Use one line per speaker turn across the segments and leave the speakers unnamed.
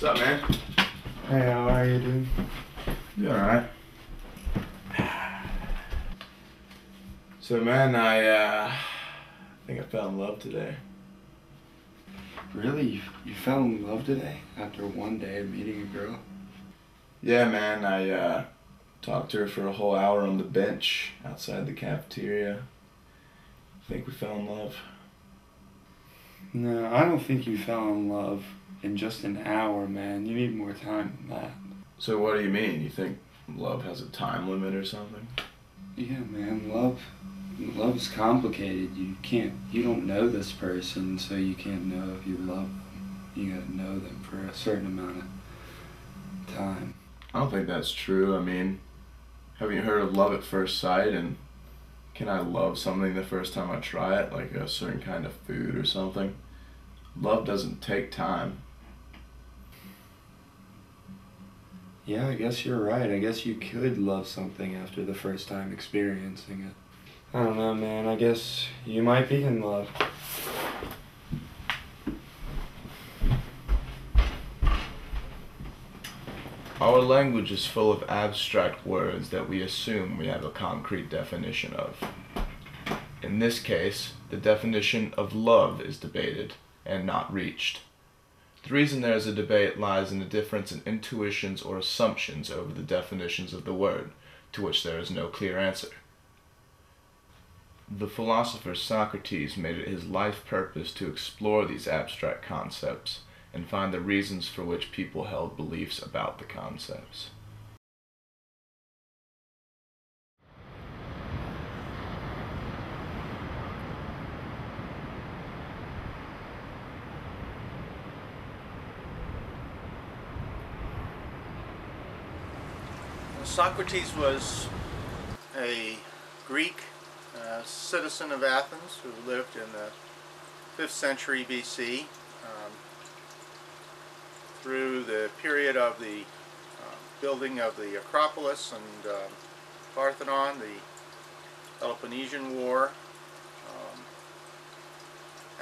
What's up, man?
Hey, how are you, dude?
You alright? So, man, I think I fell in love today.
Really? You fell in love today after one day of meeting a girl?
Yeah, man, I talked to her for a whole hour on the bench outside the cafeteria. I think we fell in love.
No, I don't think you fell in love in just an hour, man. You need more time than that.
So what do you mean? You think love has a time limit or something?
Yeah, man, love's complicated. You don't know this person, so you can't know if you love them. You gotta know them for a certain amount of time.
I don't think that's true. I mean, haven't you heard of love at first sight? And can I love something the first time I try it, like a certain kind of food or something? Love doesn't take time.
Yeah, I guess you're right. I guess you could love something after the first time experiencing it. I don't know, man. I guess you might be in love.
Our language is full of abstract words that we assume we have a concrete definition of. In this case, the definition of love is debated and not reached. The reason there is a debate lies in a difference in intuitions or assumptions over the definitions of the word, to which there is no clear answer. The philosopher Socrates made it his life purpose to explore these abstract concepts and find the reasons for which people held beliefs about the concepts.
Socrates was a Greek citizen of Athens who lived in the 5th century BC through the period of the building of the Acropolis and Parthenon, the Peloponnesian War,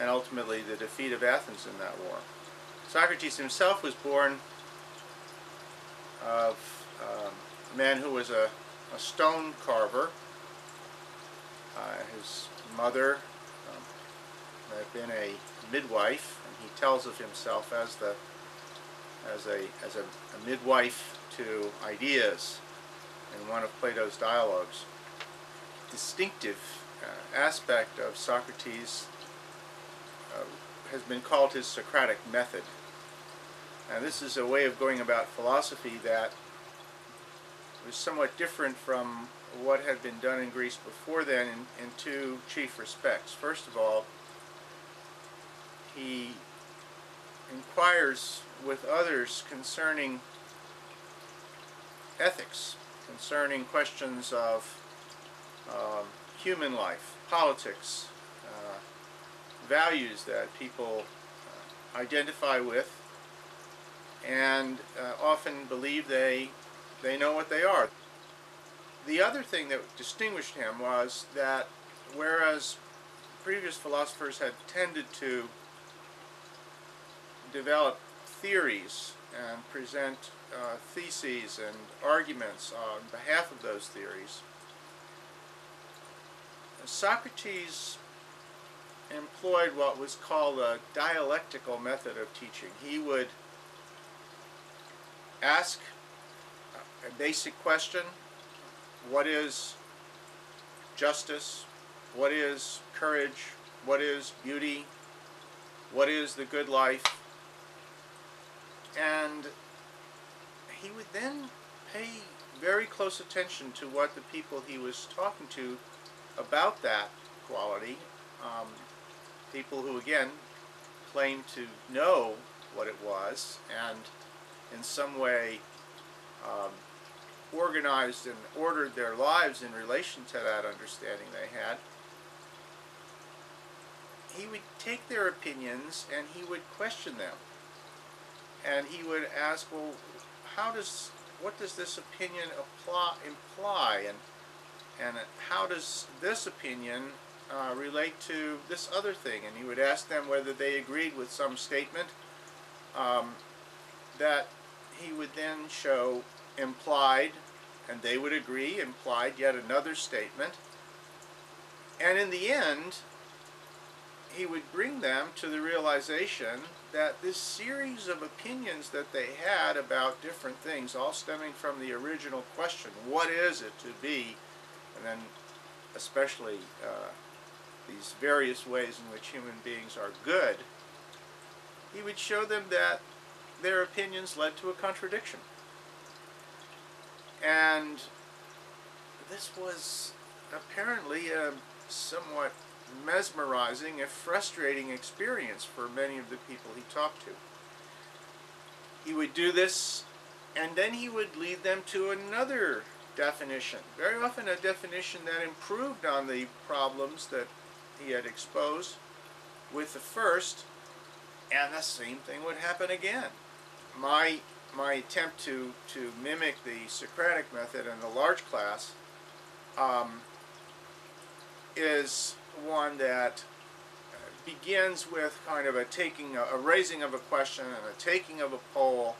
and ultimately the defeat of Athens in that war. Socrates himself was born of a man who was a stone carver. His mother had been a midwife, and he tells of himself as a midwife to ideas in one of Plato's dialogues. Distinctive aspect of Socrates has been called his Socratic method. And this is a way of going about philosophy that was somewhat different from what had been done in Greece before then in two chief respects. First of all, he inquires with others concerning ethics, concerning questions of human life, politics, values that people identify with and often believe they know what they are. The other thing that distinguished him was that whereas previous philosophers had tended to develop theories and present theses and arguments on behalf of those theories, Socrates employed what was called a dialectical method of teaching. He would ask a basic question: what is justice? What is courage? What is beauty? What is the good life? And he would then pay very close attention to what the people he was talking to about that quality, people who again claimed to know what it was and in some way organized and ordered their lives in relation to that understanding they had. He would take their opinions and he would question them. And he would ask, well, what does this opinion imply? And how does this opinion relate to this other thing? And he would ask them whether they agreed with some statement that he would then show implied, and they would agree, implied yet another statement. And in the end, he would bring them to the realization that this series of opinions that they had about different things, all stemming from the original question, what is it to be, and then especially these various ways in which human beings are good, he would show them that their opinions led to a contradiction. And this was apparently a somewhat mesmerizing, if frustrating experience for many of the people he talked to. He would do this, and then he would lead them to another definition, very often a definition that improved on the problems that he had exposed with the first, and the same thing would happen again. My attempt to mimic the Socratic method in the large class is one that begins with kind of a raising of a question and a taking of a poll,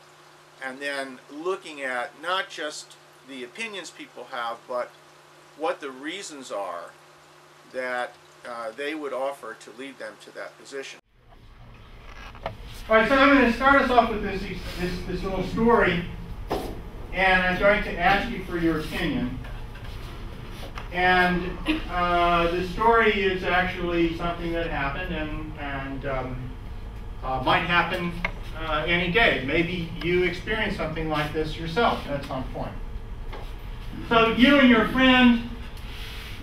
and then looking at not just the opinions people have, but what the reasons are that they would offer to lead them to that position.
All right, so I'm going to start us off with this little story, and I'm going to ask you for your opinion. And the story is actually something that happened and might happen any day. Maybe you experienced something like this yourself at some point. So you and your friend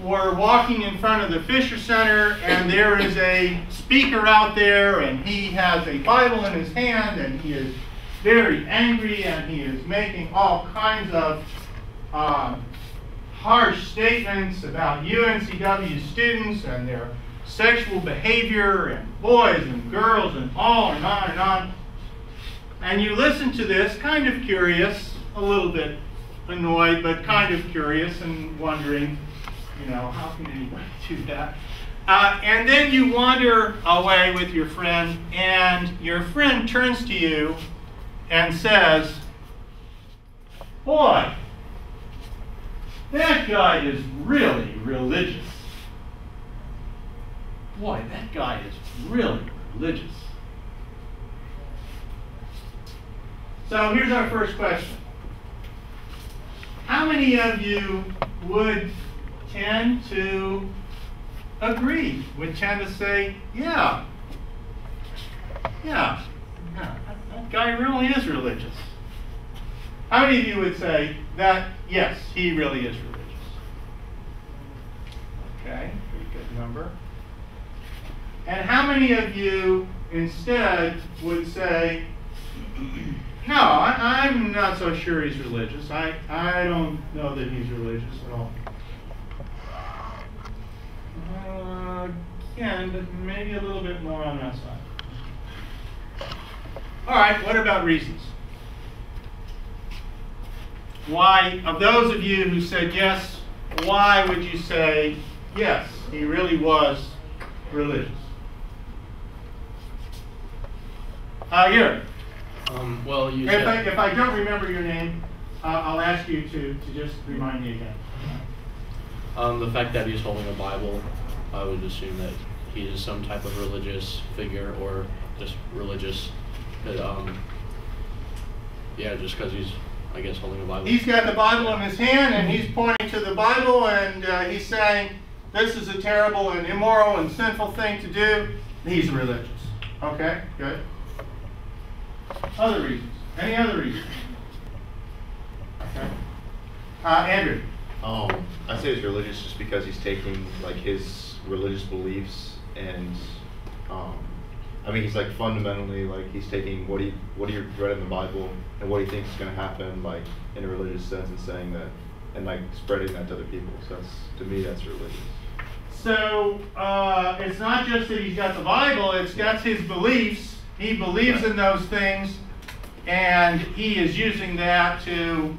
were walking in front of the Fisher Center, and there is a speaker out there, and he has a Bible in his hand, and he is very angry, and he is making all kinds of harsh statements about UNCW students and their sexual behavior and boys and girls and on and on and on. And you listen to this kind of curious, a little bit annoyed, but kind of curious and wondering, how can anybody do that? And then you wander away with your friend, and your friend turns to you and says, "Boy, that guy is really religious. Boy, that guy is really religious." So here's our first question. How many of you would tend to agree, would tend to say, yeah, that guy really is religious? How many of you would say that, yes, he really is religious? Okay, pretty good number. And how many of you instead would say, no, I'm not so sure he's religious. I don't know that he's religious at all. Again, but maybe a little bit more on that side. All right, what about reasons? Why, of those of you who said yes, why would you say, yes, he really was religious? Here.
Well, you
said... If I don't remember your name, I'll ask you to just remind me again.
The fact that he's holding a Bible, I would assume that he is some type of religious figure or just religious. But, yeah, just because he's, I guess, holding a Bible.
He's got the Bible in his hand, and he's pointing to the Bible, and he's saying, this is a terrible and immoral and sinful thing to do. He's religious. Okay, good. Other reasons. Any other reasons? Okay. Andrew.
I say he's religious just because he's taking like his religious beliefs and he's like fundamentally like he's taking what he read in the Bible and what he thinks is going to happen like in a religious sense and saying that and like spreading that to other people. So that's, to me, that's religious.
So it's not just that he's got the Bible, it's got his beliefs. He believes in those things, and he is using that to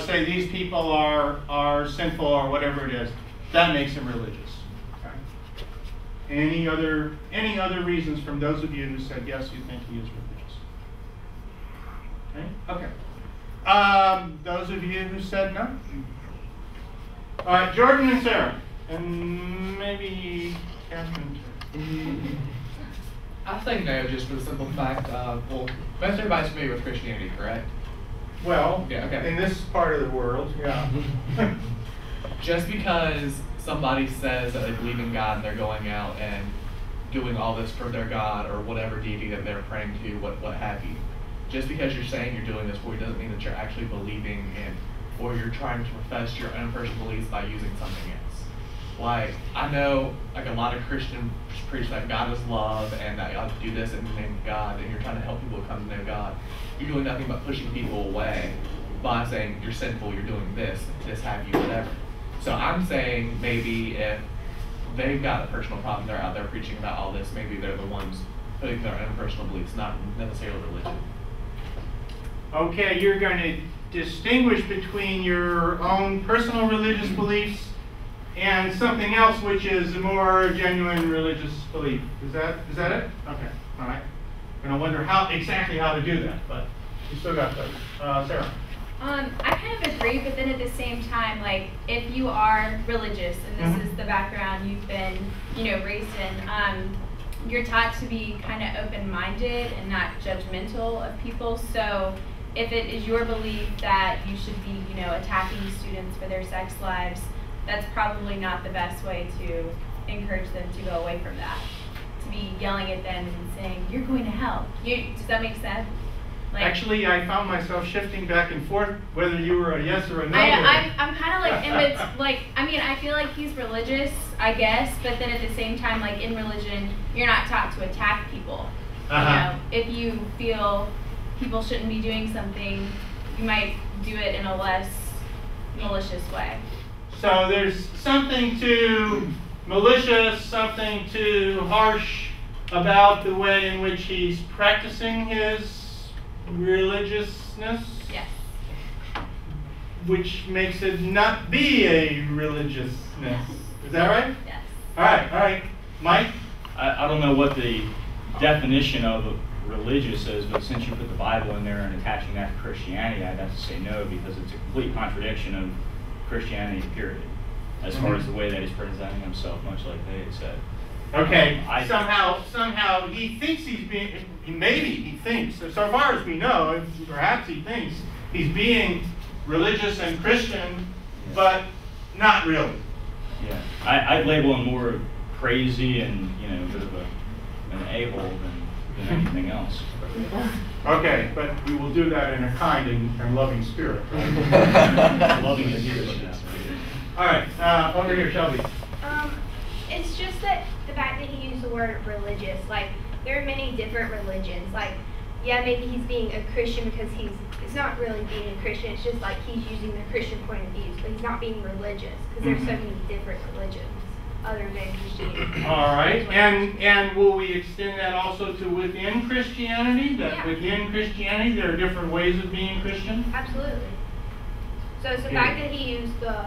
say these people are sinful or whatever it is. That makes him religious. Okay. Any other reasons from those of you who said yes, you think he is religious? Okay. Those of you who said no? All right, Jordan and Sarah. And maybe Catherine.
I say no, just for the simple fact of, well, most everybody's familiar with Christianity, correct?
Well,
Yeah, okay.
in this part of the world, yeah.
Just because somebody says that they believe in God and they're going out and doing all this for their God or whatever deity that they're praying to, what have you. Just because you're saying you're doing this for you doesn't mean that you're actually believing in, or you're trying to profess your own personal beliefs by using something else. Like, I know like a lot of Christians preach that God is love and that you ought to do this in the name of God, and you're trying to help people come to know God. You're doing nothing but pushing people away by saying you're sinful, you're doing this have you, whatever. So I'm saying maybe if they've got a personal problem, they're out there preaching about all this, maybe they're the ones putting their own personal beliefs, not necessarily religion.
Okay, you're going to distinguish between your own personal religious beliefs and something else which is a more genuine religious belief. Is that it? Okay, all right. And I wonder exactly how to do that, but you still got those. Sarah.
I kind of agree, but then at the same time, like, if you are religious, and this is the background you've been, raised in, you're taught to be kind of open-minded and not judgmental of people. So if it is your belief that you should be, attacking students for their sex lives, that's probably not the best way to encourage them to go away from that. To be yelling at them and saying, you're going to hell. Does that make sense? Like,
actually, I found myself shifting back and forth whether you were a yes or a no.
I'm kind of like, and it's like, I feel like he's religious, I guess, but then at the same time, like in religion, you're not taught to attack people. If you feel people shouldn't be doing something, you might do it in a less malicious way.
So there's something too malicious, something too harsh about the way in which he's practicing his religiousness?
Yes.
Which makes it not be a religiousness. Is that right?
Yes.
All right. Mike?
I don't know what the definition of religious is, but since you put the Bible in there and attaching that to Christianity, I'd have to say no, because it's a complete contradiction of Christianity, period, as far as the way that he's presenting himself, much like they had said.
Okay, somehow he thinks he's being, maybe he thinks, so far as we know, perhaps he thinks he's being religious and Christian, but not really.
Yeah, I'd label him more crazy and, a bit of an a-hole than anything else.
Okay, but we will do that in a kind and loving spirit. Right?
Loving is here.
All right, over here, Shelby.
It's just that the fact that he used the word religious, like, there are many different religions. Like, yeah, maybe he's being a Christian because it's not really being a Christian, it's just like he's using the Christian point of view, but he's not being religious because there's so many different religions other than Christianity.
All right, and will we extend that also to within Christianity? That within Christianity there are different ways of being Christian?
Absolutely. So it's the fact that he used the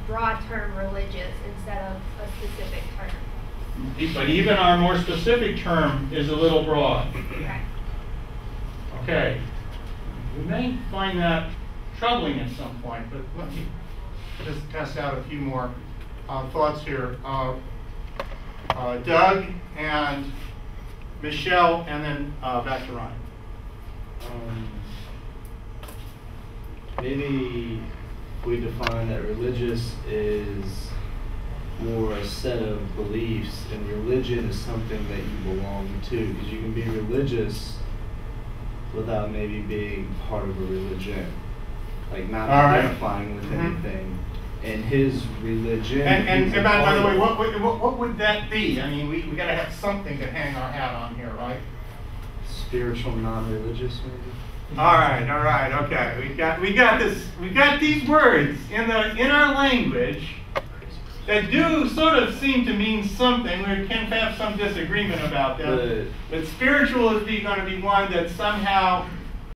broad term religious instead of a specific term.
But even our more specific term is a little broad.
Right.
Okay. We may find that troubling at some point, but let me just test out a few more thoughts here. Doug and Michelle, and then back to Ryan.
Maybe we define that religious is more a set of beliefs, and religion is something that you belong to, because you can be religious without maybe being part of a religion, like not identifying with anything. And his religion.
And by the way, what would that be? I mean, we got to have something to hang our hat on here, right?
Spiritual, non-religious, maybe.
All right, okay. We got these words in our language that do sort of seem to mean something. We can have some disagreement about them. But spiritual is going to be one that somehow